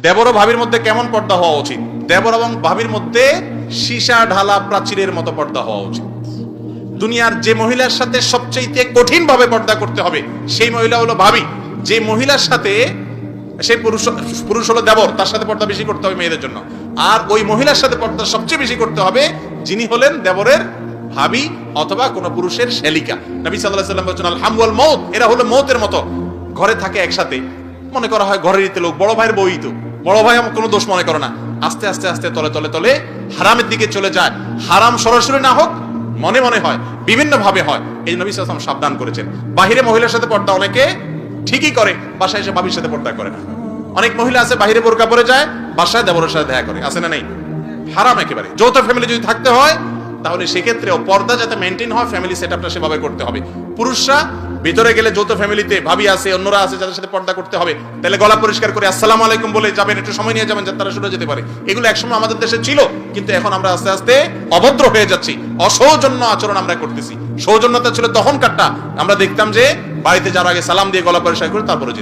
দেবর ও ভাবির মধ্যে কেমন পর্দা হওয়া উচিত? দেবর এবং ভাবির মধ্যে সীসা ঢালা প্রাচীরের মতো পর্দা হওয়া উচিত। দুনিয়ার যে মহিলার সাথে সবচেয়ে কঠিন ভাবে পর্দা করতে হবে সেই মহিলা হলো ভাবি। যে মহিলার সাথে সেই পুরুষ হলো দেবর, তার সাথে পর্দা বেশি করতে হবে মেয়েদের জন্য। আর ওই মহিলার সাথে পর্দা সবচেয়ে বেশি করতে হবে যিনি হলেন দেবরের ভাবি অথবা কোন পুরুষের শ্যালিকা। নবী সাল্লাল্লাহু আলাইহি ওয়াসাল্লাম বলেছেন আল হামওয়াল মউত, এরা হলো মউতের মতো। ঘরে থাকে একসাথে, মনে করা হয় ঘরের লোক, বড় ভাইয়ের বই তো, বড় ভাই আমার কোনো দোষ মনে করে না। আস্তে আস্তে আস্তে তলে তলে তলে হারামের দিকে চলে যায়। হারাম সরাসরি না হোক, মনে মনে হয়, বিভিন্ন ভাবে হয়। এই নবী সাল্লাল্লাহু আলাইহি ওয়াসাল্লাম সাবধান করেছেন। বাহিরে মহিলার সাথে পর্দা অনেকে ঠিকই করে, বাসায় এসে ভাবির সাথে পর্দা করে না। অনেক মহিলা আছে বাহিরে বোরকা পরে যায়, বাসায় দেবরের সাথে দেখা করে, আছে না নেই? হারাম একেবারে। যৌথ ফ্যামিলি যদি থাকতে হয় তাহলে সেক্ষেত্রেও পর্দা যাতে মেনটেন হয়, ফ্যামিলি সেটআপটা সেভাবে করতে হবে। পুরুষরা ভিতরে গেলে যৌথ ফ্যামিলিতে ভাবি আছে, অন্যরা আছে যাদের সাথে পর্দা করতে হবে, তাহলে গলা পরিষ্কার করে আসসালামু আলাইকুম বলে যাবেন, একটু সময় নিয়ে যাবেন যাতে তারা শুনে যেতে পারে। এগুলো একসময় আমাদের দেশে ছিল, কিন্তু এখন আমরা আস্তে আস্তে অভদ্র হয়ে যাচ্ছি, অসৌজন্য আচরণ আমরা করতেছি। সৌজন্যতা ছিল তখন কাটটা, আমরা দেখতাম যে বাড়িতে যাওয়ার আগে সালাম দিয়ে গলা পরিষ্কার করে তারপরে